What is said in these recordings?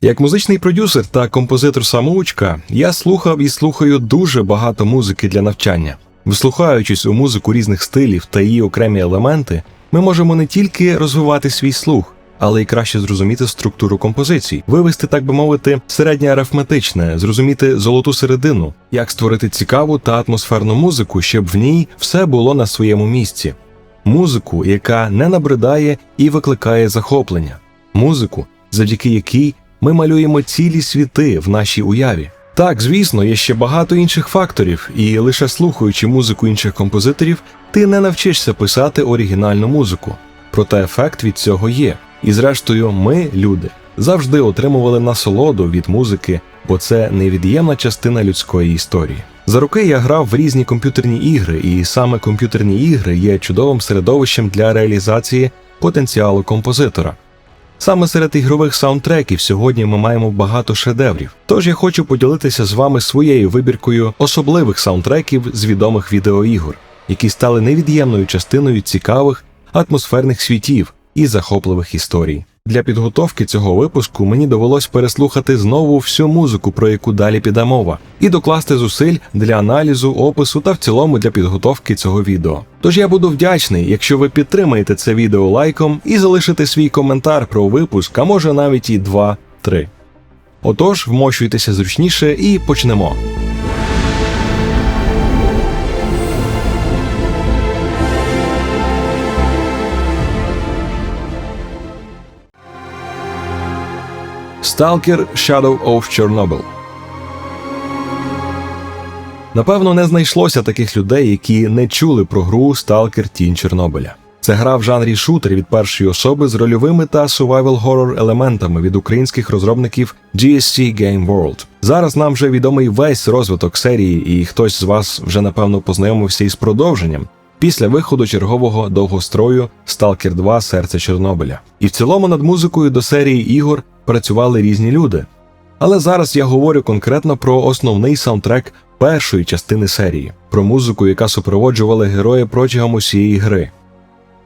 Як музичний продюсер та композитор-самоучка, я слухав і слухаю дуже багато музики для навчання. Вислухаючись у музику різних стилів та її окремі елементи, ми можемо не тільки розвивати свій слух, але й краще зрозуміти структуру композицій, вивести, так би мовити, середнє арифметичне, зрозуміти золоту середину, як створити цікаву та атмосферну музику, щоб в ній все було на своєму місці. Музику, яка не набридає і викликає захоплення. Музику, завдяки якій ми малюємо цілі світи в нашій уяві. Так, звісно, є ще багато інших факторів, і лише слухаючи музику інших композиторів, ти не навчишся писати оригінальну музику. Проте ефект від цього є. І зрештою, ми, люди, завжди отримували насолоду від музики, бо це невід'ємна частина людської історії. За роки я грав в різні комп'ютерні ігри, і саме комп'ютерні ігри є чудовим середовищем для реалізації потенціалу композитора. Саме серед ігрових саундтреків сьогодні ми маємо багато шедеврів. Тож я хочу поділитися з вами своєю вибіркою особливих саундтреків з відомих відеоігор, які стали невід'ємною частиною цікавих, атмосферних світів і захопливих історій. Для підготовки цього випуску мені довелось переслухати знову всю музику, про яку далі піде мова, і докласти зусиль для аналізу, опису та в цілому для підготовки цього відео. Тож я буду вдячний, якщо ви підтримаєте це відео лайком і залишите свій коментар про випуск, а може навіть і 2-3. Отож, вмощуйтеся зручніше і почнемо. Stalker Shadow of Chernobyl. Напевно, не знайшлося таких людей, які не чули про гру Stalker Тінь Чорнобиля. Це гра в жанрі шутер від першої особи з рольовими та survival-horror елементами від українських розробників GSC Game World. Зараз нам вже відомий весь розвиток серії, і хтось з вас вже, напевно, познайомився із продовженням після виходу чергового довгострою Stalker 2 Серце Чорнобиля. І в цілому над музикою до серії ігор працювали різні люди. Але зараз я говорю конкретно про основний саундтрек першої частини серії, про музику, яка супроводжувала героя протягом усієї гри.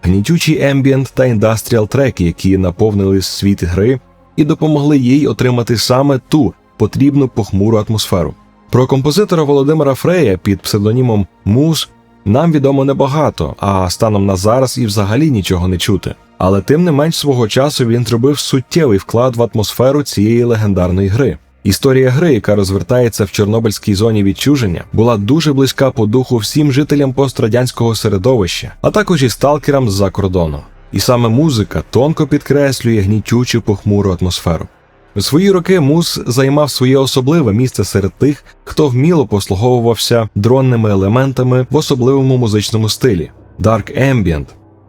Гнітючі ембієнт та індастріал треки, які наповнили світ гри і допомогли їй отримати саме ту потрібну похмуру атмосферу. Про композитора Володимира Фрея під псевдонімом Муз нам відомо небагато, а станом на зараз і взагалі нічого не чути. Але тим не менш свого часу він зробив суттєвий вклад в атмосферу цієї легендарної гри. Історія гри, яка розвертається в Чорнобильській зоні відчуження, була дуже близька по духу всім жителям пострадянського середовища, а також і сталкерам з-за кордону. І саме музика тонко підкреслює гнітючу похмуру атмосферу. У свої роки Муз займав своє особливе місце серед тих, хто вміло послуговувався дронними елементами в особливому музичному стилі – Dark Ambient.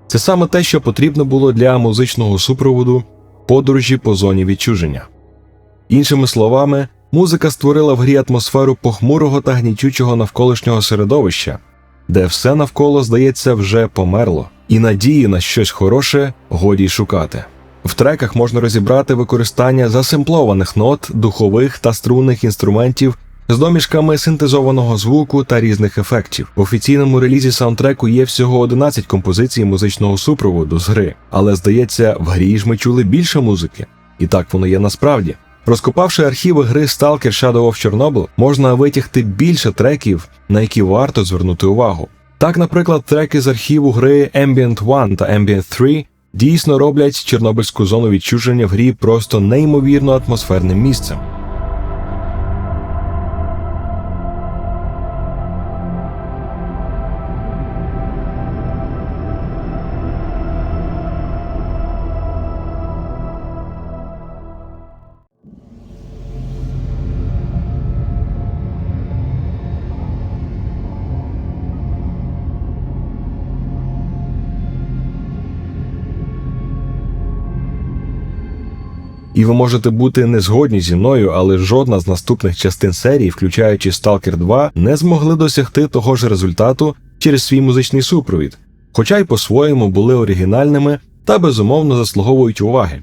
Це саме те, що потрібно було для музичного супроводу подорожі по зоні відчуження. Іншими словами, музика створила в грі атмосферу похмурого та гнітючого навколишнього середовища, де все навколо, здається, вже померло, і надії на щось хороше годі й шукати. В треках можна розібрати використання засемплованих нот, духових та струнних інструментів з домішками синтезованого звуку та різних ефектів. В офіційному релізі саундтреку є всього 11 композицій музичного супроводу з гри, але, здається, в грі ж ми чули більше музики. І так воно є насправді. Розкопавши архіви гри Stalker Shadow of Chernobyl, можна витягти більше треків, на які варто звернути увагу. Так, наприклад, треки з архіву гри Ambient 1 та Ambient 3 дійсно роблять Чорнобильську зону відчуження в грі просто неймовірно атмосферним місцем. І ви можете бути не згодні зі мною, але жодна з наступних частин серії, включаючи Stalker 2, не змогли досягти того ж результату через свій музичний супровід, хоча й по-своєму були оригінальними та безумовно заслуговують уваги.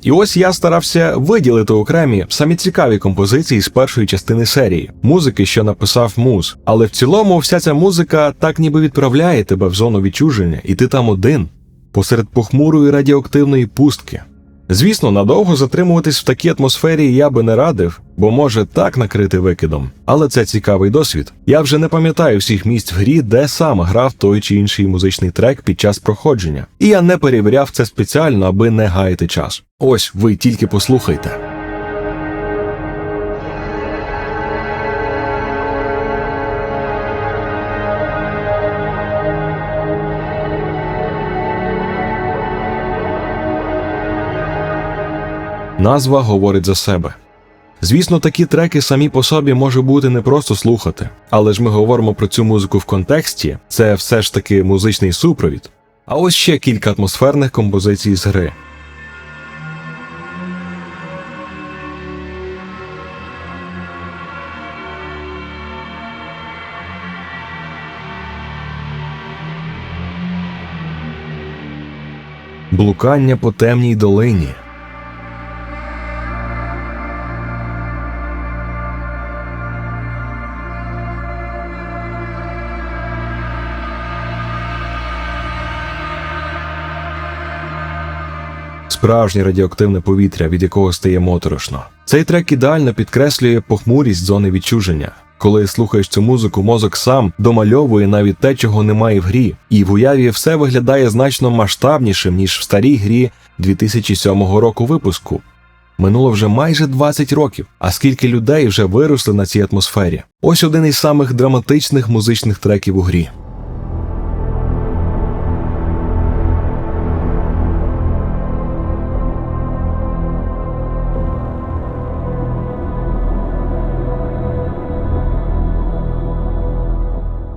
І ось я старався виділити окремі, самі цікаві композиції з першої частини серії, музики, що написав Муз. Але в цілому вся ця музика так ніби відправляє тебе в зону відчуження, і ти там один, посеред похмурої радіоактивної пустки. Звісно, надовго затримуватись в такій атмосфері я би не радив, бо може так накрити викидом. Але це цікавий досвід. Я вже не пам'ятаю всіх місць в грі, де сам грав той чи інший музичний трек під час проходження. І я не перевіряв це спеціально, аби не гаяти час. Ось, ви тільки послухайте. Назва говорить за себе. Звісно, такі треки самі по собі може бути не просто слухати, але ж ми говоримо про цю музику в контексті, це все ж таки музичний супровід. А ось ще кілька атмосферних композицій з гри. Блукання по темній долині. Справжнє радіоактивне повітря, від якого стає моторошно. Цей трек ідеально підкреслює похмурість зони відчуження. Коли слухаєш цю музику, мозок сам домальовує навіть те, чого немає в грі. І в уяві все виглядає значно масштабнішим, ніж в старій грі 2007 року випуску. Минуло вже майже 20 років, а скільки людей вже виросли на цій атмосфері. Ось один із самих драматичних музичних треків у грі.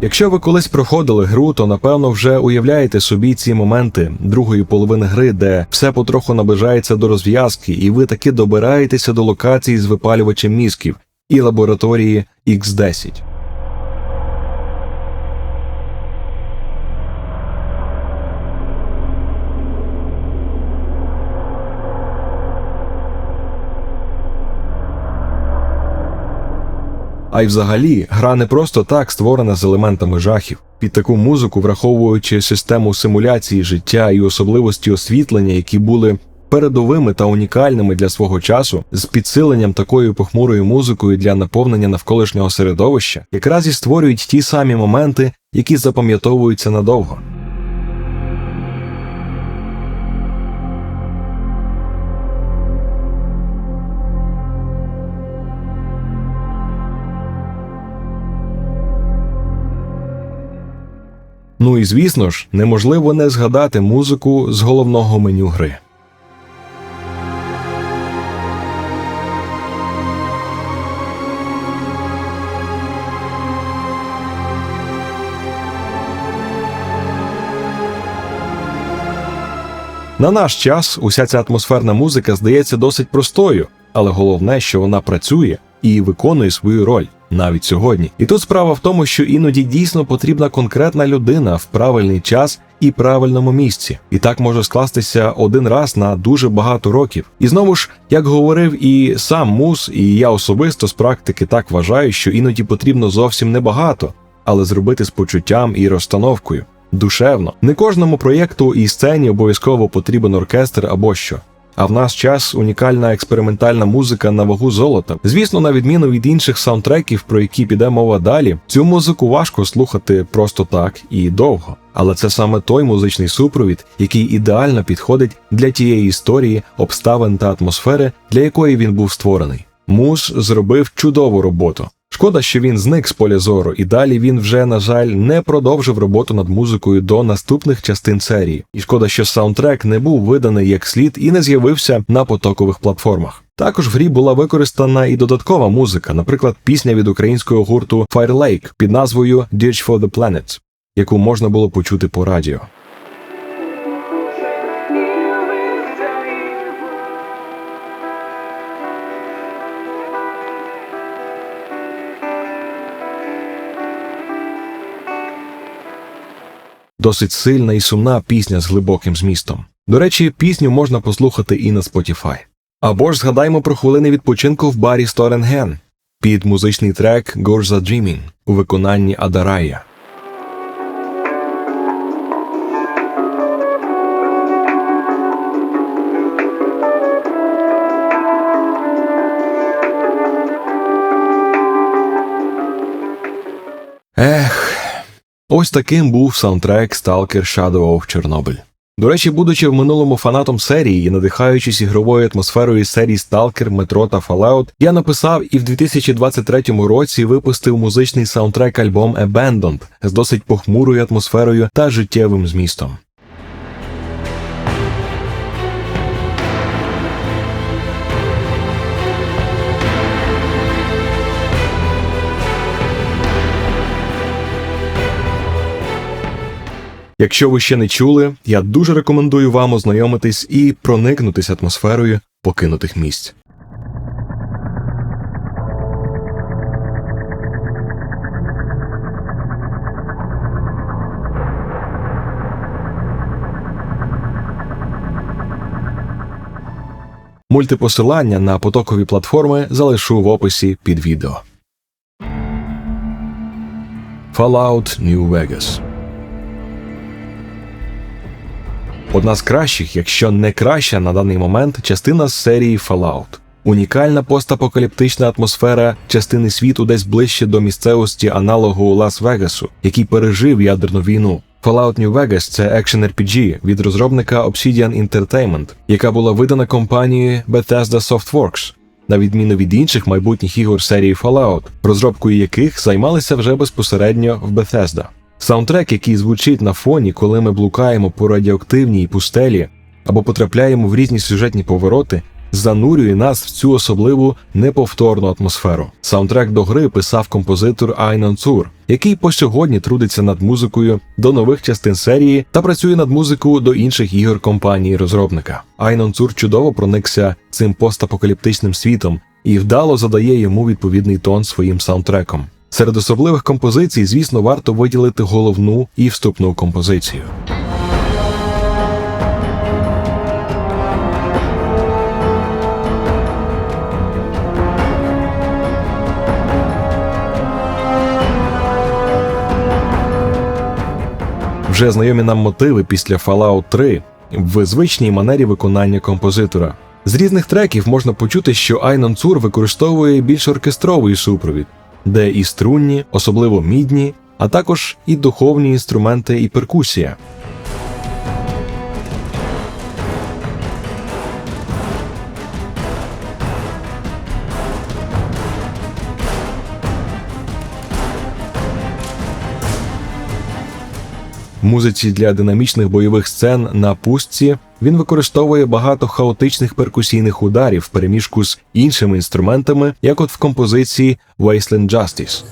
Якщо ви колись проходили гру, то напевно вже уявляєте собі ці моменти другої половини гри, де все потроху наближається до розв'язки, і ви таки добираєтеся до локації з випалювачем мізків і лабораторії X10. А й взагалі, гра не просто так створена з елементами жахів. Під таку музику, враховуючи систему симуляції життя і особливості освітлення, які були передовими та унікальними для свого часу, з підсиленням такою похмурою музикою для наповнення навколишнього середовища, якраз і створюють ті самі моменти, які запам'ятовуються надовго. Ну і звісно ж, неможливо не згадати музику з головного меню гри. На наш час уся ця атмосферна музика здається досить простою, але головне, що вона працює і виконує свою роль. Навіть сьогодні. І тут справа в тому, що іноді дійсно потрібна конкретна людина в правильний час і правильному місці. І так може скластися один раз на дуже багато років. І знову ж, як говорив і сам Мус, і я особисто з практики так вважаю, що іноді потрібно зовсім небагато, але зробити з почуттям і розстановкою. Душевно. Не кожному проєкту і сцені обов'язково потрібен оркестр або що. А в наш час унікальна експериментальна музика на вагу золота. Звісно, на відміну від інших саундтреків, про які піде мова далі, цю музику важко слухати просто так і довго. Але це саме той музичний супровід, який ідеально підходить для тієї історії, обставин та атмосфери, для якої він був створений. Мус зробив чудову роботу. Шкода, що він зник з поля зору, і далі він вже, на жаль, не продовжив роботу над музикою до наступних частин серії. І шкода, що саундтрек не був виданий як слід і не з'явився на потокових платформах. Також в грі була використана і додаткова музика, наприклад, пісня від українського гурту Fire Lake під назвою Dirge for the Planets, яку можна було почути по радіо. Досить сильна і сумна пісня з глибоким змістом. До речі, пісню можна послухати і на Spotify. Або ж згадаймо про хвилини відпочинку в барі Сторенген під музичний трек Gorza Dreaming у виконанні Адарая. Ось таким був саундтрек Stalker Shadow of Chernobyl. До речі, будучи в минулому фанатом серії і надихаючись ігровою атмосферою серій Stalker, Metro та Fallout, я написав і в 2023 році випустив музичний саундтрек-альбом Abandoned з досить похмурою атмосферою та життєвим змістом. Якщо ви ще не чули, я дуже рекомендую вам ознайомитись і проникнутись атмосферою покинутих місць. Мультипосилання на потокові платформи залишу в описі під відео. Fallout New Vegas. Одна з кращих, якщо не краща на даний момент, частина з серії Fallout. Унікальна постапокаліптична атмосфера частини світу десь ближче до місцевості аналогу Лас-Вегасу, який пережив ядерну війну. Fallout New Vegas – це екшен-RPG від розробника Obsidian Entertainment, яка була видана компанією Bethesda Softworks, на відміну від інших майбутніх ігор серії Fallout, розробкою яких займалися вже безпосередньо в Bethesda. Саундтрек, який звучить на фоні, коли ми блукаємо по радіоактивній пустелі або потрапляємо в різні сюжетні повороти, занурює нас в цю особливу неповторну атмосферу. Саундтрек до гри писав композитор Айнон Цур, який по сьогодні трудиться над музикою до нових частин серії та працює над музикою до інших ігор компанії-розробника. Айнон Цур чудово проникся цим постапокаліптичним світом і вдало задає йому відповідний тон своїм саундтреком. Серед особливих композицій, звісно, варто виділити головну і вступну композицію. Вже знайомі нам мотиви після Fallout 3 в звичній манері виконання композитора. З різних треків можна почути, що Айнон Цур використовує більш оркестровий супровід, де і струнні, особливо мідні, а також і духовні інструменти і перкусія. В музиці для динамічних бойових сцен на пустці він використовує багато хаотичних перкусійних ударів впереміжку з іншими інструментами, як от в композиції Wasteland Justice.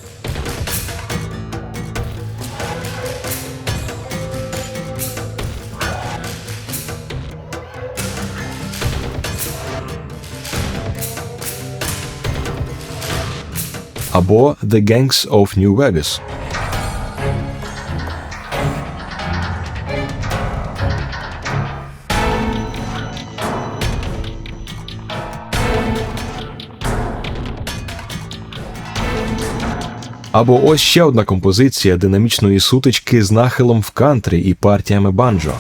Або The Gangs of New Vegas. Або ось ще одна композиція динамічної сутички з нахилом в кантрі і партіями банджо.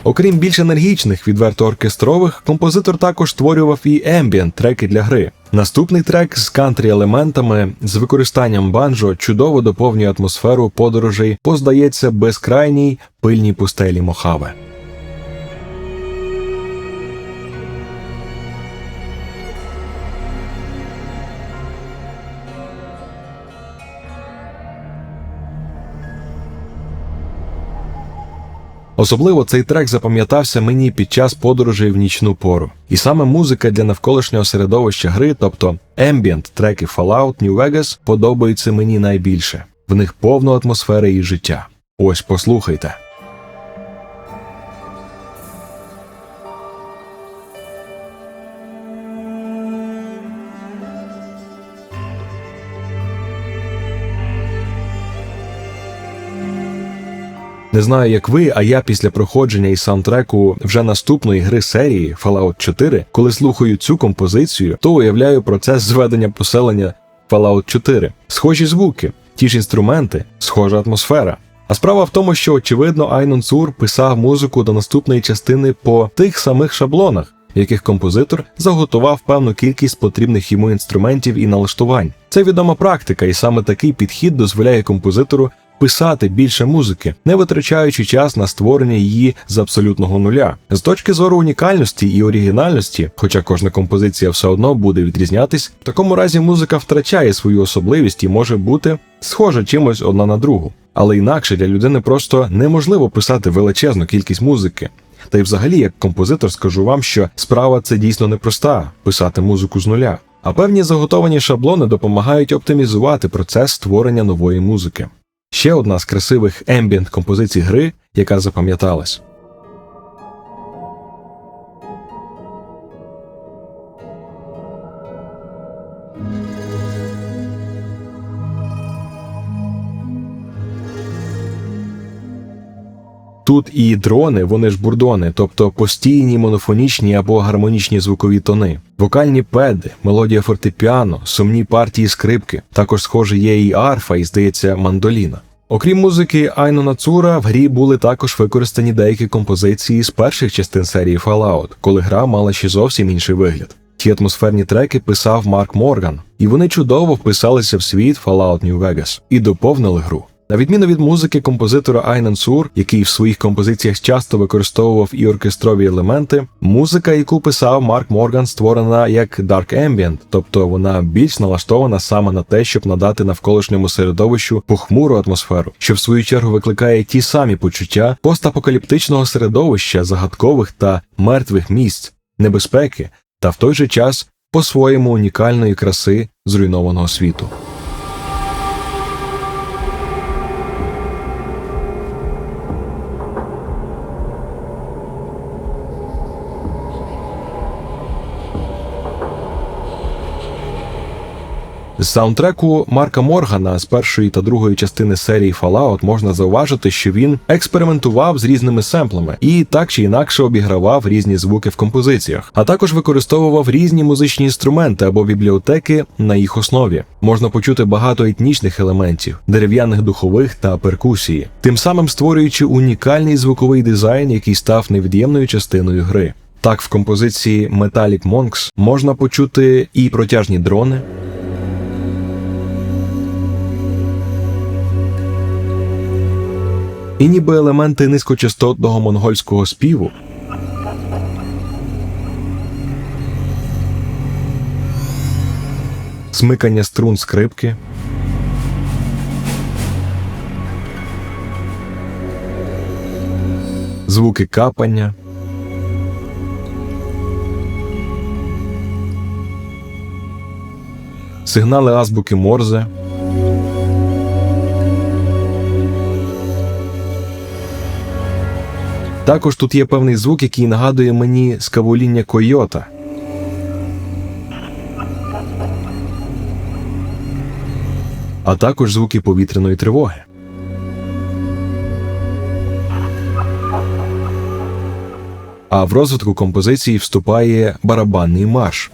Окрім більш енергічних, відверто оркестрових, композитор також створював і ембієнт треки для гри. Наступний трек з кантрі-елементами з використанням банджо чудово доповнює атмосферу подорожей по, здається, безкрайній пильній пустелі Мохаве. Особливо цей трек запам'ятався мені під час подорожей в нічну пору. І саме музика для навколишнього середовища гри, тобто ембієнт треки Fallout New Vegas, подобаються мені найбільше. В них повно атмосфери і життя. Ось послухайте. Не знаю, як ви, а я після проходження і саундтреку вже наступної гри серії Fallout 4, коли слухаю цю композицію, то уявляю процес зведення поселення Fallout 4. Схожі звуки, ті ж інструменти, схожа атмосфера. А справа в тому, що, очевидно, Айнон Сур писав музику до наступної частини по тих самих шаблонах, в яких композитор заготував певну кількість потрібних йому інструментів і налаштувань. Це відома практика, і саме такий підхід дозволяє композитору писати більше музики, не витрачаючи час на створення її з абсолютного нуля. З точки зору унікальності і оригінальності, хоча кожна композиція все одно буде відрізнятись, в такому разі музика втрачає свою особливість і може бути схожа чимось одна на другу. Але інакше для людини просто неможливо писати величезну кількість музики. Та й взагалі, як композитор, скажу вам, що справа це дійсно непроста – писати музику з нуля. А певні заготовані шаблони допомагають оптимізувати процес створення нової музики. Ще одна з красивих ембієнт композицій гри, яка запам'яталась. Тут і дрони, вони ж бурдони, тобто постійні монофонічні або гармонічні звукові тони, вокальні педи, мелодія фортепіано, сумні партії скрипки, також схоже є і арфа, і, здається, мандоліна. Окрім музики Айнона Цура, в грі були також використані деякі композиції з перших частин серії Fallout, коли гра мала ще зовсім інший вигляд. Ті атмосферні треки писав Марк Морган, і вони чудово вписалися в світ Fallout New Vegas і доповнили гру. На відміну від музики композитора Айнон Сур, який в своїх композиціях часто використовував і оркестрові елементи, музика, яку писав Марк Морган, створена як Dark Ambient, тобто вона більш налаштована саме на те, щоб надати навколишньому середовищу похмуру атмосферу, що в свою чергу викликає ті самі почуття постапокаліптичного середовища, загадкових та мертвих місць, небезпеки та в той же час по-своєму унікальної краси зруйнованого світу. З саундтреку Марка Моргана з першої та другої частини серії Fallout можна зауважити, що він експериментував з різними семплами і так чи інакше обігравав різні звуки в композиціях, а також використовував різні музичні інструменти або бібліотеки на їх основі. Можна почути багато етнічних елементів, дерев'яних духових та перкусії, тим самим створюючи унікальний звуковий дизайн, який став невід'ємною частиною гри. Так, в композиції Metallic Monks можна почути і протяжні дрони, і ніби елементи низькочастотного монгольського співу, смикання струн скрипки, звуки капання, сигнали азбуки Морзе, також тут є певний звук, який нагадує мені скавуління койота. А також звуки повітряної тривоги. А в розвитку композиції вступає барабанний марш.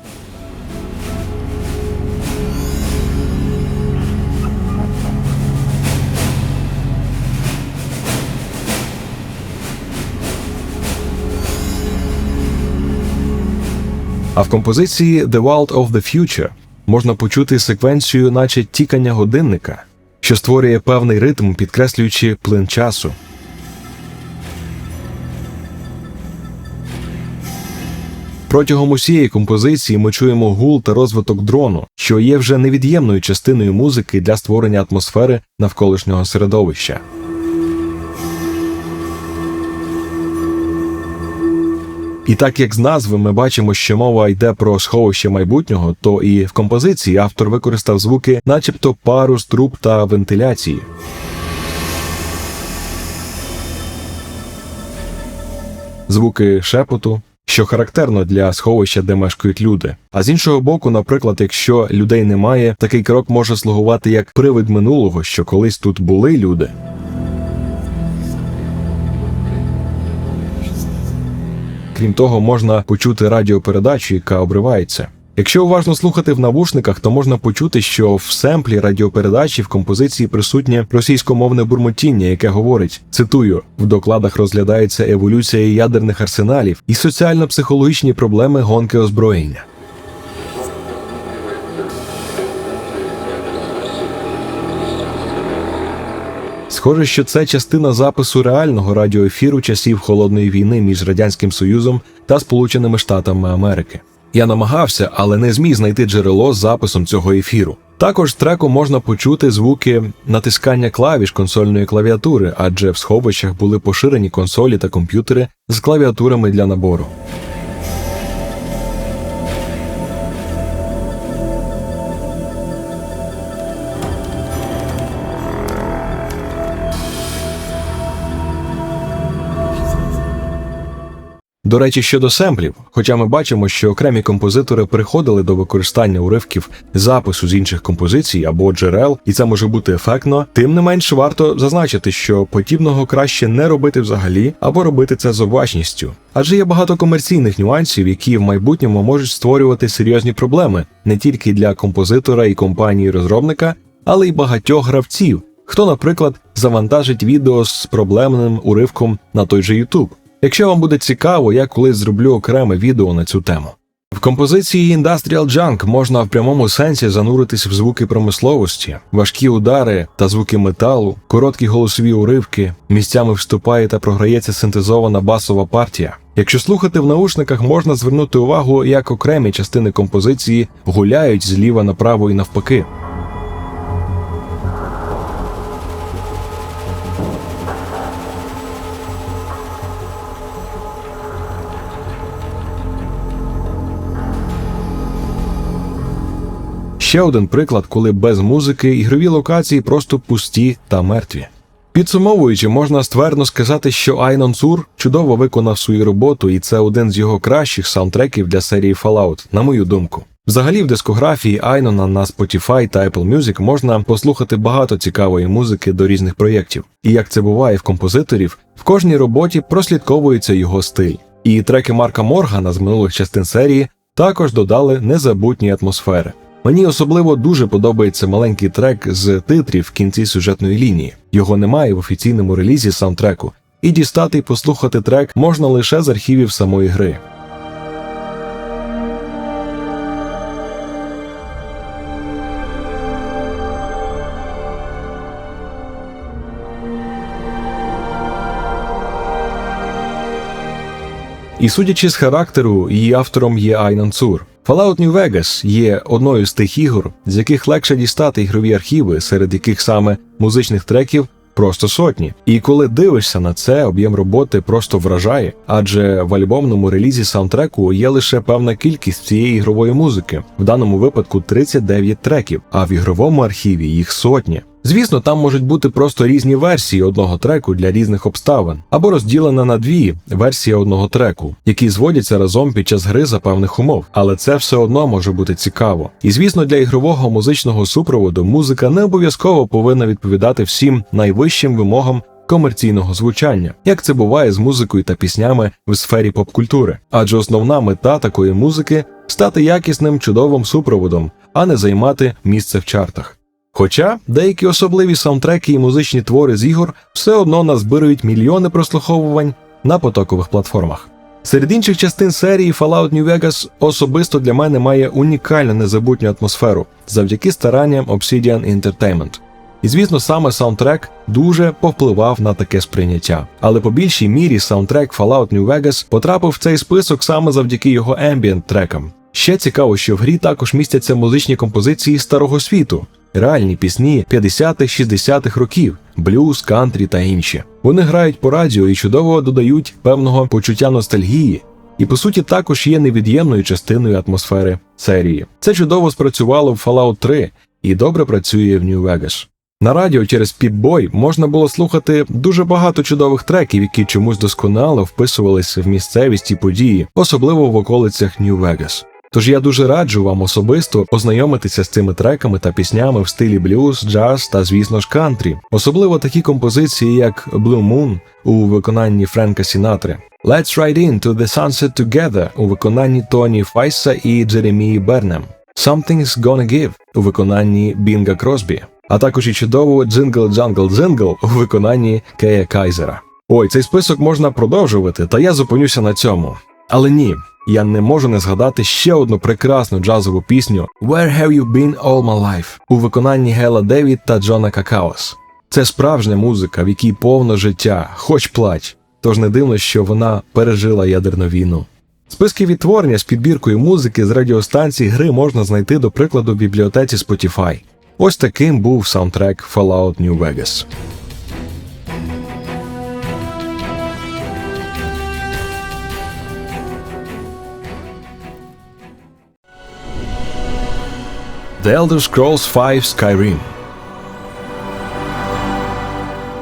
А в композиції The World of the Future можна почути секвенцію, наче тікання годинника, що створює певний ритм, підкреслюючи плин часу. Протягом усієї композиції ми чуємо гул та розвиток дрону, що є вже невід'ємною частиною музики для створення атмосфери навколишнього середовища. І так як з назви ми бачимо, що мова йде про сховище майбутнього, то і в композиції автор використав звуки начебто пару з труб та вентиляції. Звуки шепоту, що характерно для сховища, де мешкають люди. А з іншого боку, наприклад, якщо людей немає, такий крок може слугувати як привид минулого, що колись тут були люди. Крім того, можна почути радіопередачу, яка обривається. Якщо уважно слухати в навушниках, то можна почути, що в семплі радіопередачі в композиції присутнє російськомовне бурмотіння, яке говорить, цитую, «В докладах розглядається еволюція ядерних арсеналів і соціально-психологічні проблеми гонки озброєння». Схоже, що це частина запису реального радіоефіру часів Холодної війни між Радянським Союзом та Сполученими Штатами Америки. Я намагався, але не зміг знайти джерело з записом цього ефіру. Також з треку можна почути звуки натискання клавіш консольної клавіатури, адже в сховищах були поширені консолі та комп'ютери з клавіатурами для набору. До речі, щодо семплів, хоча ми бачимо, що окремі композитори переходили до використання уривків запису з інших композицій або джерел, і це може бути ефектно, тим не менш варто зазначити, що подібного краще не робити взагалі, або робити це з обачністю. Адже є багато комерційних нюансів, які в майбутньому можуть створювати серйозні проблеми не тільки для композитора і компанії-розробника, але й багатьох гравців, хто, наприклад, завантажить відео з проблемним уривком на той же YouTube. Якщо вам буде цікаво, я колись зроблю окреме відео на цю тему. В композиції Industrial Junk можна в прямому сенсі зануритись в звуки промисловості, важкі удари та звуки металу, короткі голосові уривки, місцями вступає та програється синтезована басова партія. Якщо слухати в наушниках, можна звернути увагу, як окремі частини композиції гуляють зліва направо і навпаки. Ще один приклад, коли без музики ігрові локації просто пусті та мертві. Підсумовуючи, можна ствердно сказати, що Айнон Сур чудово виконав свою роботу, і це один з його кращих саундтреків для серії Fallout, на мою думку. Взагалі в дискографії Айнона на Spotify та Apple Music можна послухати багато цікавої музики до різних проєктів. І як це буває в композиторів, в кожній роботі прослідковується його стиль. І треки Марка Моргана з минулих частин серії також додали незабутні атмосфери. Мені особливо дуже подобається маленький трек з титрів в кінці сюжетної лінії. Його немає в офіційному релізі саундтреку, і дістати і послухати трек можна лише з архівів самої гри. І судячи з характеру, її автором є Айнон Сур. Fallout New Vegas є одною з тих ігор, з яких легше дістати ігрові архіви, серед яких саме музичних треків просто сотні. І коли дивишся на це, об'єм роботи просто вражає, адже в альбомному релізі саундтреку є лише певна кількість цієї ігрової музики, в даному випадку 39 треків, а в ігровому архіві їх сотні. Звісно, там можуть бути просто різні версії одного треку для різних обставин, або розділена на дві версії одного треку, які зводяться разом під час гри за певних умов, але це все одно може бути цікаво. І звісно, для ігрового музичного супроводу музика не обов'язково повинна відповідати всім найвищим вимогам комерційного звучання, як це буває з музикою та піснями в сфері поп-культури. Адже основна мета такої музики – стати якісним, чудовим супроводом, а не займати місце в чартах. Хоча деякі особливі саундтреки і музичні твори з ігор все одно назбирують мільйони прослуховувань на потокових платформах. Серед інших частин серії Fallout New Vegas особисто для мене має унікальну незабутню атмосферу завдяки старанням Obsidian Entertainment. І звісно, саме саундтрек дуже повпливав на таке сприйняття. Але по більшій мірі саундтрек Fallout New Vegas потрапив в цей список саме завдяки його ембієнт-трекам. Ще цікаво, що в грі також містяться музичні композиції Старого Світу, реальні пісні 50-х, 60-х років, блюз, кантрі та інші. Вони грають по радіо і чудово додають певного почуття ностальгії, і по суті також є невід'ємною частиною атмосфери серії. Це чудово спрацювало в Fallout 3 і добре працює в New Vegas. На радіо через Pip-Boy можна було слухати дуже багато чудових треків, які чомусь досконало вписувалися в місцевість і події, особливо в околицях New Vegas. Тож я дуже раджу вам особисто ознайомитися з цими треками та піснями в стилі блюз, джаз та, звісно ж, кантрі. Особливо такі композиції, як Blue Moon у виконанні Френка Сінатри, Let's Ride Into the Sunset Together у виконанні Тоні Файса і Джеремії Бернем, Something's Gonna Give у виконанні Бінга Кросбі, а також і чудову Jingle Jungle Jingle у виконанні Кея Кайзера. Ой, цей список можна продовжувати, та я зупинюся на цьому. Але ні, я не можу не згадати ще одну прекрасну джазову пісню Where Have You Been All My Life у виконанні Гела Девід та Джона Какаос. Це справжня музика, в якій повно життя, хоч плач, тож не дивно, що вона пережила ядерну війну. Списки відтворення з підбіркою музики з радіостанцій гри можна знайти, до прикладу, в бібліотеці Spotify. Ось таким був саундтрек Fallout New Vegas. The Elder Scrolls V Skyrim.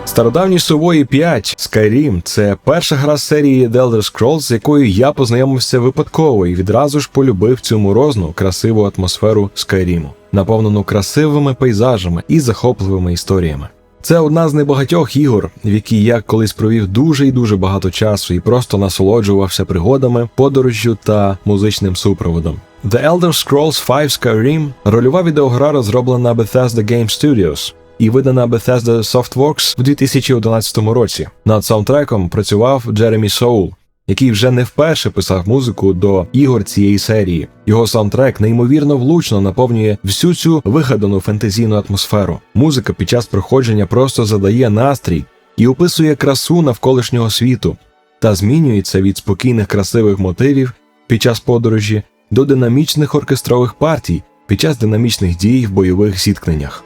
Стародавній Сувої 5 Skyrim – це перша гра з серії The Elder Scrolls, з якою я познайомився випадково і відразу ж полюбив цю морозну, красиву атмосферу Скайріму, наповнену красивими пейзажами і захопливими історіями. Це одна з небагатьох ігор, в якій я колись провів дуже і дуже багато часу і просто насолоджувався пригодами, подорожжю та музичним супроводом. The Elder Scrolls V Skyrim – рольова відеогра, розроблена Bethesda Game Studios і видана Bethesda Softworks в 2011 році. Над саундтреком працював Джеремі Соул, який вже не вперше писав музику до ігор цієї серії. Його саундтрек неймовірно влучно наповнює всю цю вигадану фентезійну атмосферу. Музика під час проходження просто задає настрій і описує красу навколишнього світу та змінюється від спокійних красивих мотивів під час подорожі до динамічних оркестрових партій під час динамічних дій в бойових зіткненнях.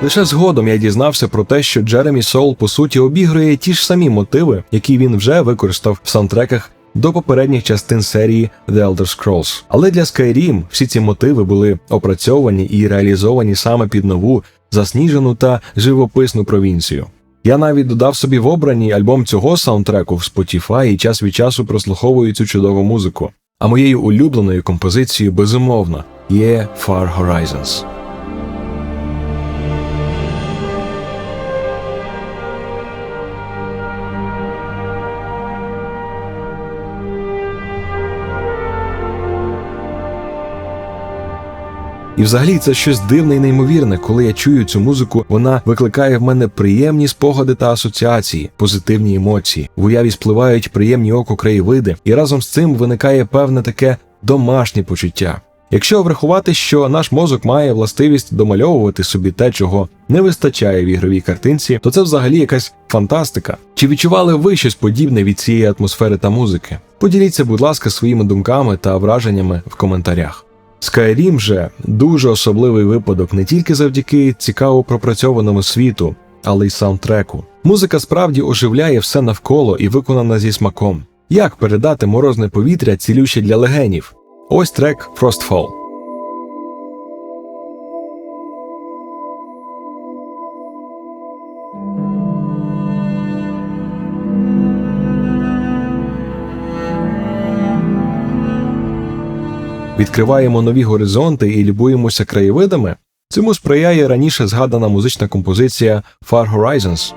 Лише згодом я дізнався про те, що Джеремі Соул по суті обігрує ті ж самі мотиви, які він вже використав в саундтреках до попередніх частин серії The Elder Scrolls. Але для Skyrim всі ці мотиви були опрацьовані і реалізовані саме під нову, засніжену та живописну провінцію. Я навіть додав собі в обрані альбом цього саундтреку в Spotify і час від часу прослуховую цю чудову музику. А моєю улюбленою композицією, безумовно, є Far Horizons. І взагалі це щось дивне і неймовірне, коли я чую цю музику, вона викликає в мене приємні спогади та асоціації, позитивні емоції, в уяві спливають приємні оку краєвиди, і разом з цим виникає певне таке домашнє почуття. Якщо врахувати, що наш мозок має властивість домальовувати собі те, чого не вистачає в ігровій картинці, то це взагалі якась фантастика. Чи відчували ви щось подібне від цієї атмосфери та музики? Поділіться, будь ласка, своїми думками та враженнями в коментарях. Skyrim же дуже особливий випадок не тільки завдяки цікаво пропрацьованому світу, але й саундтреку. Музика справді оживляє все навколо і виконана зі смаком. Як передати морозне повітря цілюще для легенів? Ось трек Frostfall. Відкриваємо нові горизонти і любуємося краєвидами? Цьому сприяє раніше згадана музична композиція Far Horizons.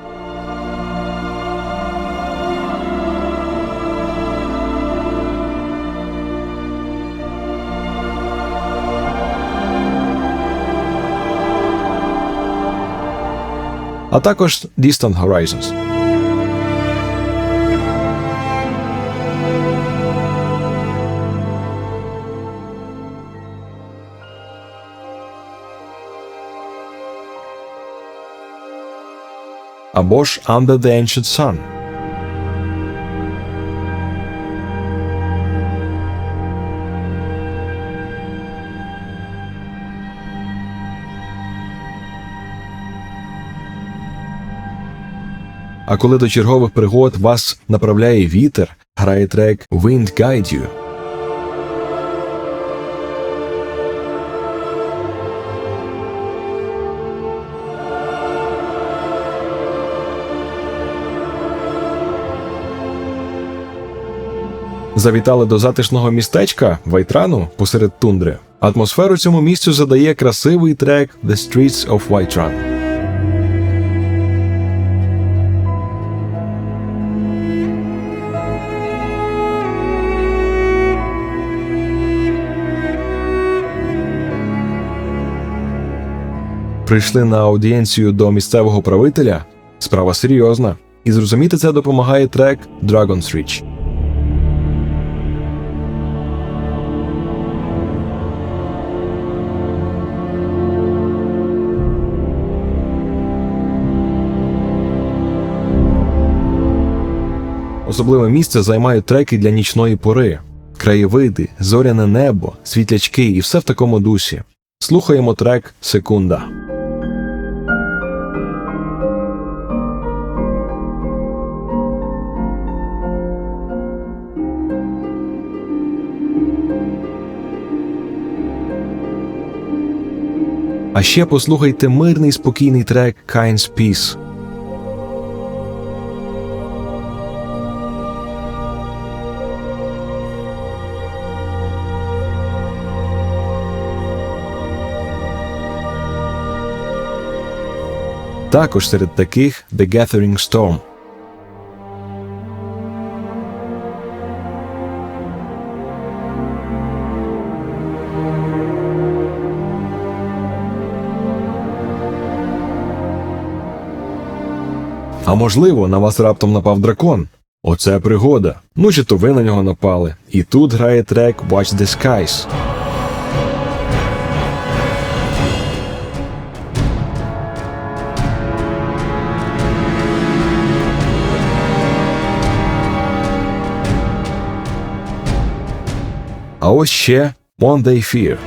А також Distant Horizons. Або ж Under the Ancient Sun. А коли до чергових пригод вас направляє вітер, грає трек Wind Guide You. Завітали до затишного містечка Вайтрану посеред тундри. Атмосферу цьому місцю задає красивий трек «The Streets of Whiterun». Прийшли на аудієнцію до місцевого правителя? Справа серйозна. І зрозуміти це допомагає трек «Dragon's Reach». Особливе місце займають треки для нічної пори. Краєвиди, зоряне небо, світлячки і все в такому дусі. Слухаємо трек «Секунда». А ще послухайте мирний спокійний трек «Kind's Peace». Також серед таких «The Gathering Storm». А можливо, на вас раптом напав дракон? Оце пригода. Ну чи то ви на нього напали. І тут грає трек «Watch the Skies». А ось ще «One Day Fear».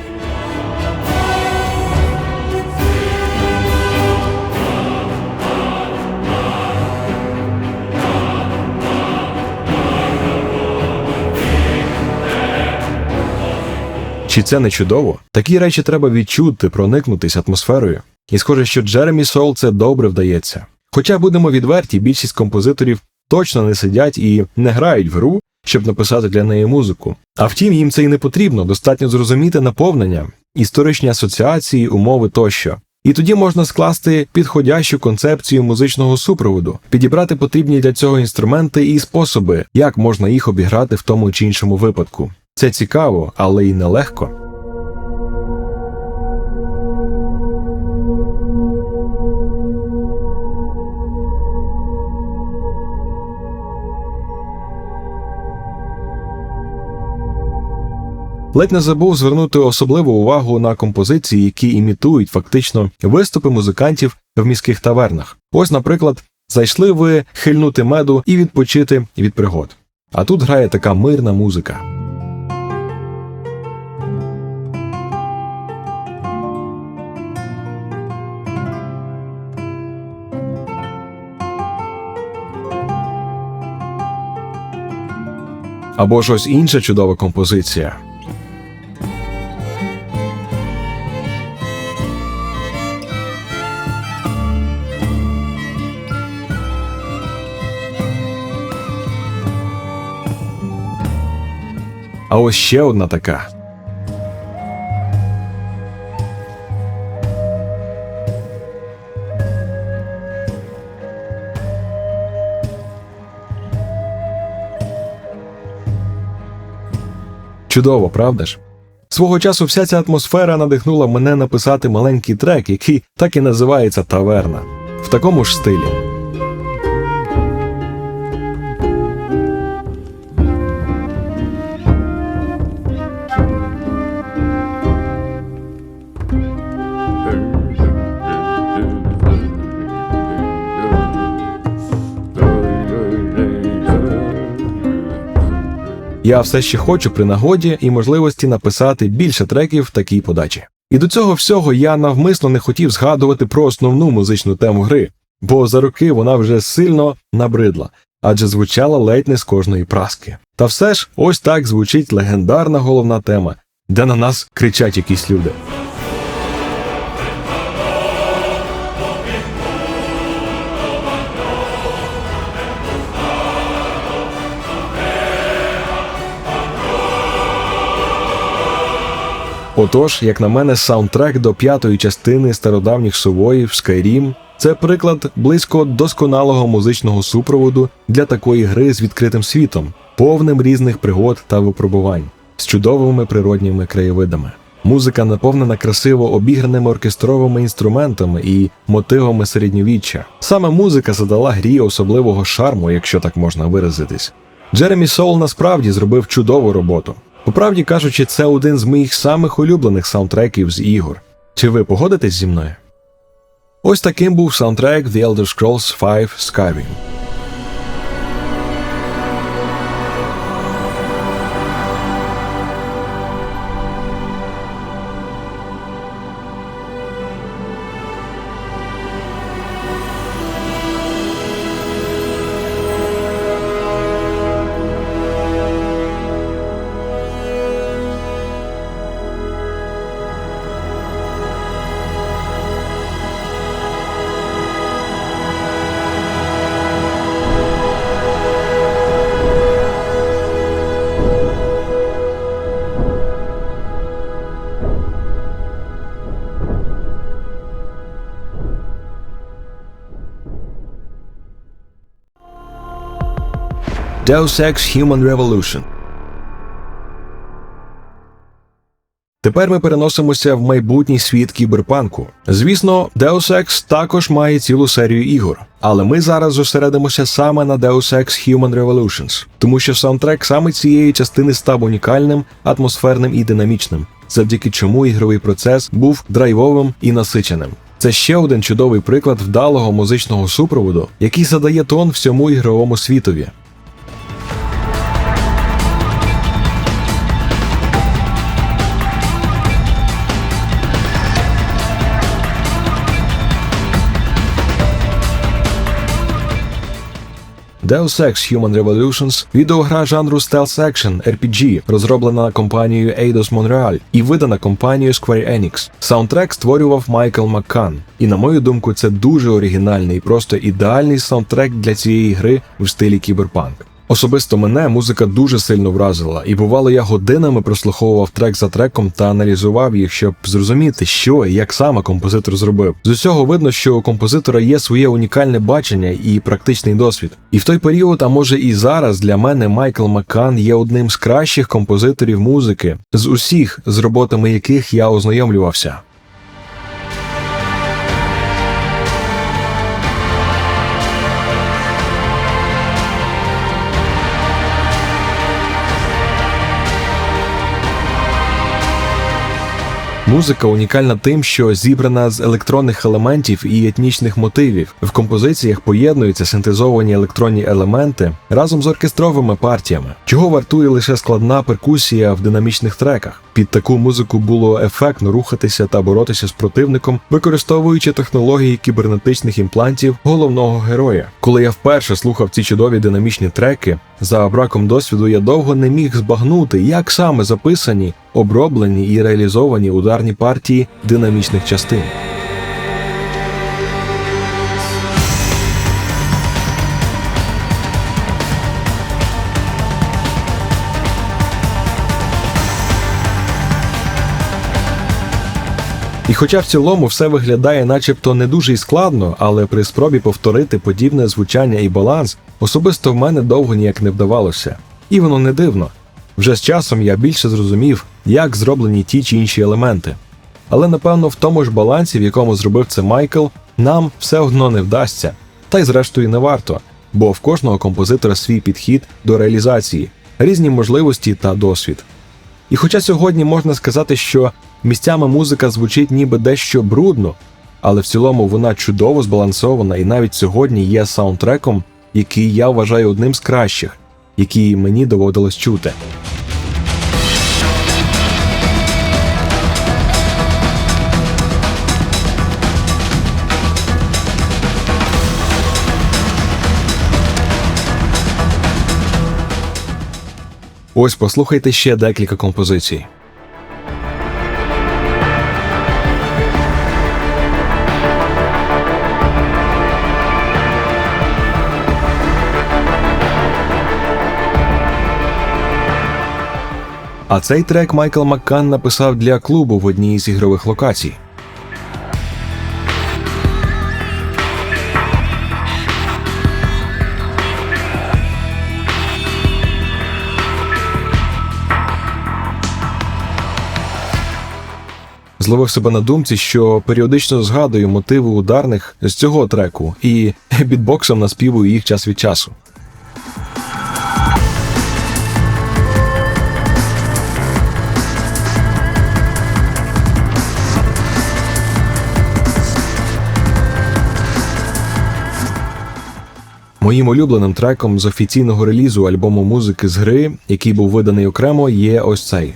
Чи це не чудово? Такі речі треба відчути, проникнутись атмосферою. І схоже, що Джеремі Сол це добре вдається. Хоча, будемо відверті, більшість композиторів точно не сидять і не грають в гру, щоб написати для неї музику. А втім, їм це і не потрібно, достатньо зрозуміти наповнення, історичні асоціації, умови тощо. І тоді можна скласти підходящу концепцію музичного супроводу, підібрати потрібні для цього інструменти і способи, як можна їх обіграти в тому чи іншому випадку. Це цікаво, але й нелегко. Ледь не забув звернути особливу увагу на композиції, які імітують фактично виступи музикантів в міських тавернах. Ось, наприклад, зайшли ви хильнути меду і відпочити від пригод. А тут грає така мирна музика. Або ж ось інша чудова композиція. А ось ще одна така. Чудово, правда ж? Свого часу вся ця атмосфера надихнула мене написати маленький трек, який так і називається «Таверна». В такому ж стилі. Я все ще хочу при нагоді і можливості написати більше треків в такій подачі. І до цього всього я навмисно не хотів згадувати про основну музичну тему гри, бо за роки вона вже сильно набридла, адже звучала ледь не з кожної праски. Та все ж, ось так звучить легендарна головна тема, де на нас кричать якісь люди. Отож, як на мене, саундтрек до 5-ї частини стародавніх сувоїв Skyrim – це приклад близько досконалого музичного супроводу для такої гри з відкритим світом, повним різних пригод та випробувань, з чудовими природніми краєвидами. Музика наповнена красиво обіграними оркестровими інструментами і мотивами середньовіччя. Саме музика задала грі особливого шарму, якщо так можна виразитись. Джеремі Соул насправді зробив чудову роботу. По правді кажучи, це один з моїх самих улюблених саундтреків з ігор. Чи ви погодитесь зі мною? Ось таким був саундтрек The Elder Scrolls V Skyrim. Deus Ex Human Revolution. Тепер ми переносимося в майбутній світ кіберпанку. Звісно, Deus Ex також має цілу серію ігор, але ми зараз зосередимося саме на Deus Ex Human Revolutions, тому що саундтрек саме цієї частини став унікальним, атмосферним і динамічним, завдяки чому ігровий процес був драйвовим і насиченим. Це ще один чудовий приклад вдалого музичного супроводу, який задає тон всьому ігровому світові. Deus Ex Human Revolutions – відеогра жанру Stealth Action RPG, розроблена компанією Eidos Montreal і видана компанією Square Enix. Саундтрек створював Майкл Маккан. І на мою думку, це дуже оригінальний і просто ідеальний саундтрек для цієї гри в стилі кіберпанк. Особисто мене музика дуже сильно вразила, і бувало я годинами прослуховував трек за треком та аналізував їх, щоб зрозуміти, що і як саме композитор зробив. З усього видно, що у композитора є своє унікальне бачення і практичний досвід. І в той період, а може і зараз, для мене Майкл Маккан є одним з кращих композиторів музики, з усіх, з роботами яких я ознайомлювався. Музика унікальна тим, що зібрана з електронних елементів і етнічних мотивів. В композиціях поєднуються синтезовані електронні елементи разом з оркестровими партіями, чого вартує лише складна перкусія в динамічних треках. Під таку музику було ефектно рухатися та боротися з противником, використовуючи технології кібернетичних імплантів головного героя. Коли я вперше слухав ці чудові динамічні треки, за браком досвіду я довго не міг збагнути, як саме записані, оброблені і реалізовані ударні партії динамічних частин. І хоча в цілому все виглядає начебто не дуже й складно, але при спробі повторити подібне звучання і баланс, особисто в мене довго ніяк не вдавалося. І воно не дивно. Вже з часом я більше зрозумів, як зроблені ті чи інші елементи. Але напевно в тому ж балансі, в якому зробив це Майкл, нам все одно не вдасться. Та й зрештою не варто, бо в кожного композитора свій підхід до реалізації, різні можливості та досвід. І хоча сьогодні можна сказати, що місцями музика звучить ніби дещо брудно, але в цілому вона чудово збалансована і навіть сьогодні є саундтреком, який я вважаю одним з кращих, який мені доводилось чути. Ось послухайте ще декілька композицій. А цей трек Майкл Маккан написав для клубу в одній із ігрових локацій. Зловив себе на думці, що періодично згадую мотиви ударних з цього треку і бітбоксом наспівую їх час від часу. Моїм улюбленим треком з офіційного релізу альбому музики з гри, який був виданий окремо, є ось цей.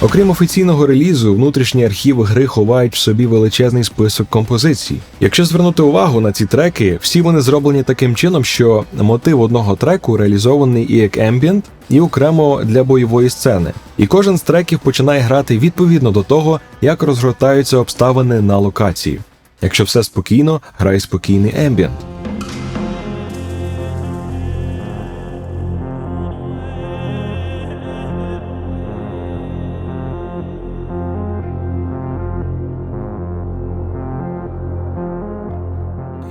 Окрім офіційного релізу, внутрішні архіви гри ховають в собі величезний список композицій. Якщо звернути увагу на ці треки, всі вони зроблені таким чином, що мотив одного треку реалізований і як ембієнт, і окремо для бойової сцени. І кожен з треків починає грати відповідно до того, як розгортаються обставини на локації. Якщо все спокійно, грає спокійний ембієнт.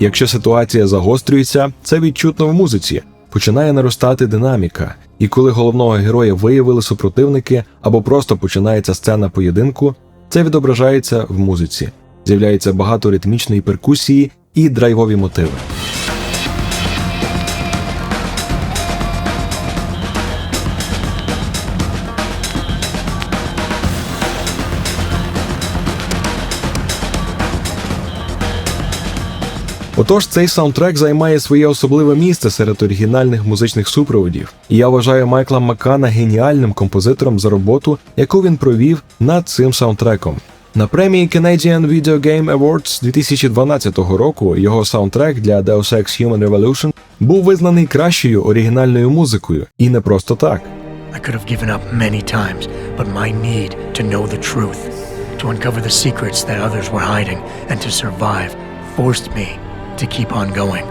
Якщо ситуація загострюється, це відчутно в музиці. Починає наростати динаміка. І коли головного героя виявили супротивники або просто починається сцена поєдинку, це відображається в музиці. З'являється багато ритмічної перкусії і драйвові мотиви. Отож, цей саундтрек займає своє особливе місце серед оригінальних музичних супроводів. І я вважаю Майкла Маккана геніальним композитором за роботу, яку він провів над цим саундтреком. На премії Canadian Video Game Awards 2012 року його саундтрек для Deus Ex Human Revolution був визнаний кращою оригінальною музикою. І не просто так. I could have given up many times, but my need to know the truth, to uncover the secrets that others were hiding, and to survive forced me to keep on going.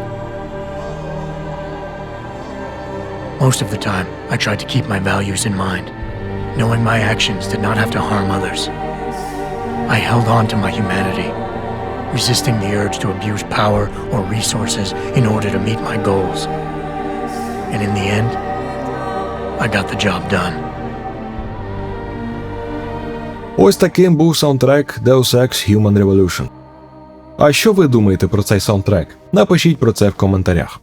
Most of the time, I tried to keep my values in mind, knowing my actions did not have to harm others. I held on to my humanity, resisting the urge to abuse power or resources in order to meet my goals. And in the end, I got the job done. Ось таким був саундтрек Deus Ex Human Revolution. А що ви думаєте про цей саундтрек? Напишіть про це в коментарях.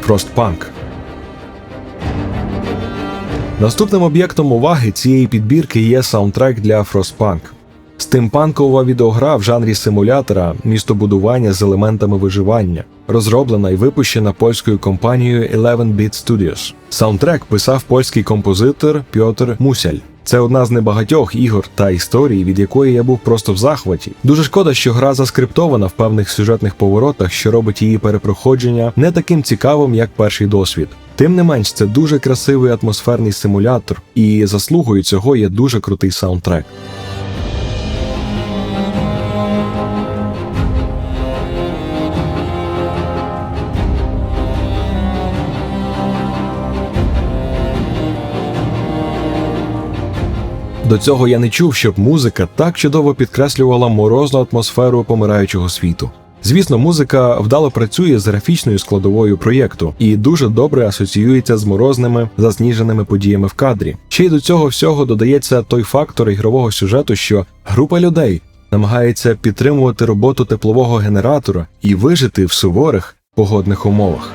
Frostpunk. Наступним об'єктом уваги цієї підбірки є саундтрек для Frostpunk. Стимпанкова відеогра в жанрі симулятора, містобудування з елементами виживання, розроблена і випущена польською компанією 11-Bit Studios. Саундтрек писав польський композитор Пьотр Мусяль. Це одна з небагатьох ігор та історій, від якої я був просто в захваті. Дуже шкода, що гра заскриптована в певних сюжетних поворотах, що робить її перепроходження не таким цікавим, як перший досвід. Тим не менш, це дуже красивий атмосферний симулятор, і заслугою цього є дуже крутий саундтрек. До цього я не чув, щоб музика так чудово підкреслювала морозну атмосферу помираючого світу. Звісно, музика вдало працює з графічною складовою проєкту і дуже добре асоціюється з морозними, засніженими подіями в кадрі. Ще й до цього всього додається той фактор ігрового сюжету, що група людей намагається підтримувати роботу теплового генератора і вижити в суворих погодних умовах.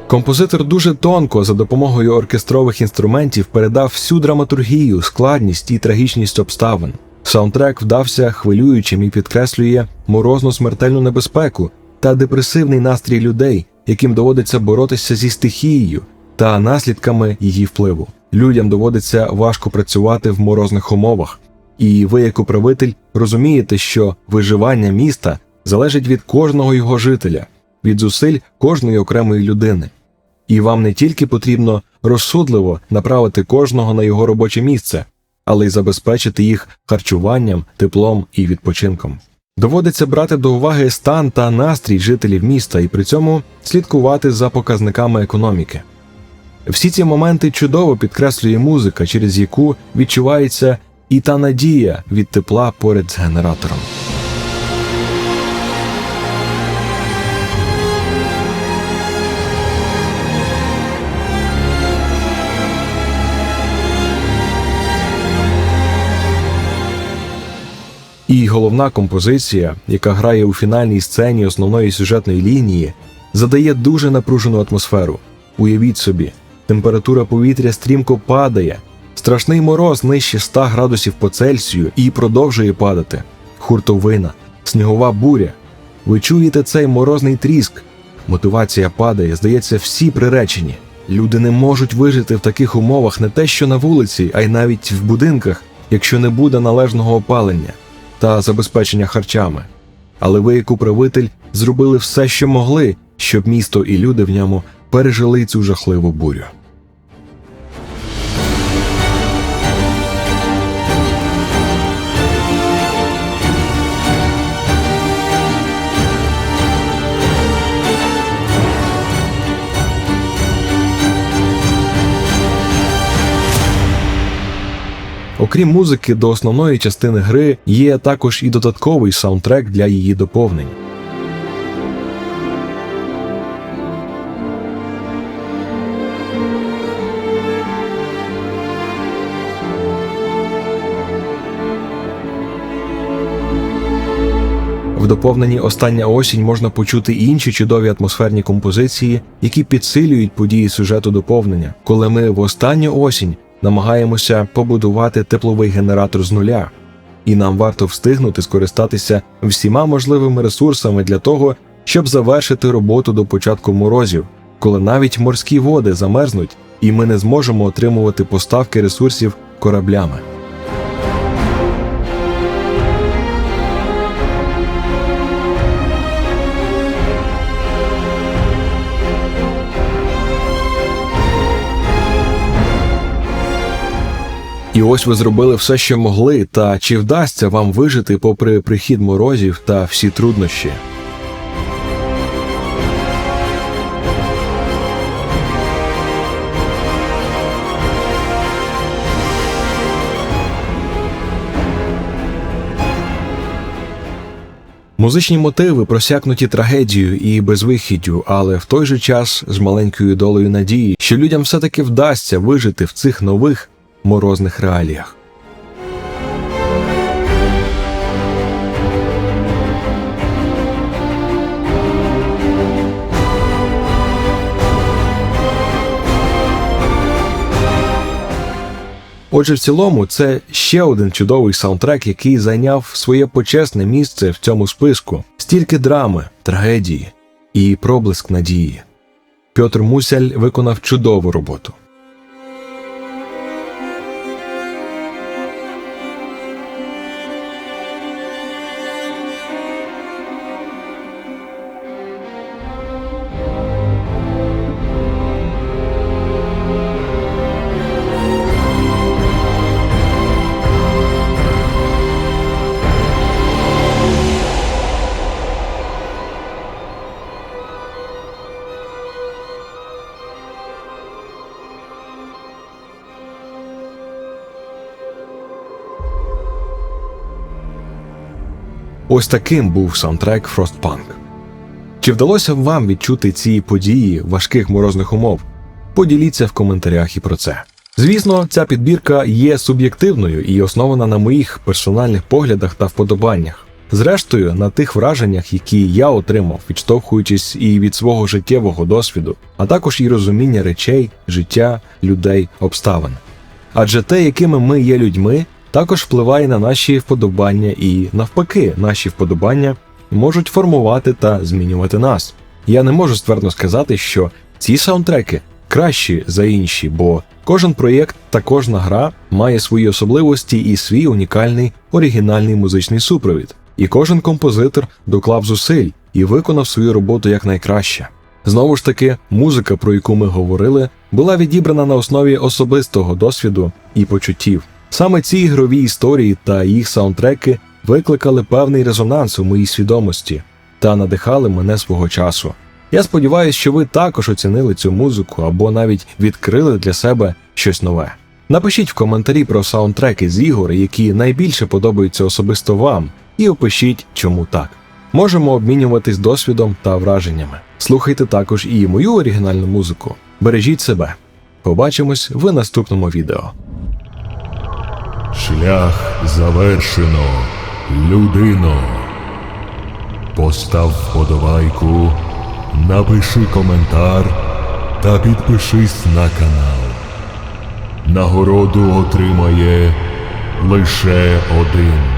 Композитор дуже тонко за допомогою оркестрових інструментів передав всю драматургію, складність і трагічність обставин. Саундтрек вдався хвилюючим і підкреслює морозну смертельну небезпеку та депресивний настрій людей, яким доводиться боротися зі стихією та наслідками її впливу. Людям доводиться важко працювати в морозних умовах. І ви, як управитель, розумієте, що виживання міста залежить від кожного його жителя, від зусиль кожної окремої людини. І вам не тільки потрібно розсудливо направити кожного на його робоче місце, але й забезпечити їх харчуванням, теплом і відпочинком. Доводиться брати до уваги стан та настрій жителів міста і при цьому слідкувати за показниками економіки. Всі ці моменти чудово підкреслює музика, через яку відчувається і та надія від тепла поряд з генератором. І головна композиція, яка грає у фінальній сцені основної сюжетної лінії, задає дуже напружену атмосферу. Уявіть собі, температура повітря стрімко падає, страшний мороз нижче 100 градусів по Цельсію і продовжує падати. Хуртовина, снігова буря. Ви чуєте цей морозний тріск? Мотивація падає, здається, всі приречені. Люди не можуть вижити в таких умовах не те що на вулиці, а й навіть в будинках, якщо не буде належного опалення та забезпечення харчами. Але ви, як управитель, зробили все, що могли, щоб місто і люди в ньому пережили цю жахливу бурю. Окрім музики, до основної частини гри є також і додатковий саундтрек для її доповнень. В доповненні «Остання осінь» можна почути інші чудові атмосферні композиції, які підсилюють події сюжету доповнення, коли ми в останню осінь намагаємося побудувати тепловий генератор з нуля. І нам варто встигнути скористатися всіма можливими ресурсами для того, щоб завершити роботу до початку морозів, коли навіть морські води замерзнуть і ми не зможемо отримувати поставки ресурсів кораблями. І ось ви зробили все, що могли, та чи вдасться вам вижити попри прихід морозів та всі труднощі? Музичні мотиви просякнуті трагедією і безвихіддю, але в той же час з маленькою долею надії, що людям все-таки вдасться вижити в цих нових морозних реаліях. Отже, в цілому, це ще один чудовий саундтрек, який зайняв своє почесне місце в цьому списку. Стільки драми, трагедії і проблиск надії. Пьотр Мусяль виконав чудову роботу. Ось таким був саундтрек Frostpunk. Чи вдалося вам відчути ці події важких морозних умов? Поділіться в коментарях і про це. Звісно, ця підбірка є суб'єктивною і основана на моїх персональних поглядах та вподобаннях. Зрештою, на тих враженнях, які я отримав, відштовхуючись і від свого життєвого досвіду, а також і розуміння речей, життя, людей, обставин. Адже те, якими ми є людьми, також впливає на наші вподобання і, навпаки, наші вподобання можуть формувати та змінювати нас. Я не можу ствердно сказати, що ці саундтреки кращі за інші, бо кожен проєкт та кожна гра має свої особливості і свій унікальний оригінальний музичний супровід. І кожен композитор доклав зусиль і виконав свою роботу якнайкраще. Знову ж таки, музика, про яку ми говорили, була відібрана на основі особистого досвіду і почуттів. Саме ці ігрові історії та їх саундтреки викликали певний резонанс у моїй свідомості та надихали мене свого часу. Я сподіваюся, що ви також оцінили цю музику або навіть відкрили для себе щось нове. Напишіть в коментарі про саундтреки з ігор, які найбільше подобаються особисто вам, і опишіть, чому так. Можемо обмінюватись досвідом та враженнями. Слухайте також і мою оригінальну музику. Бережіть себе. Побачимось в наступному відео. Шлях завершено, людино. Постав вподобайку, напиши коментар та підпишись на канал. Нагороду отримає лише один.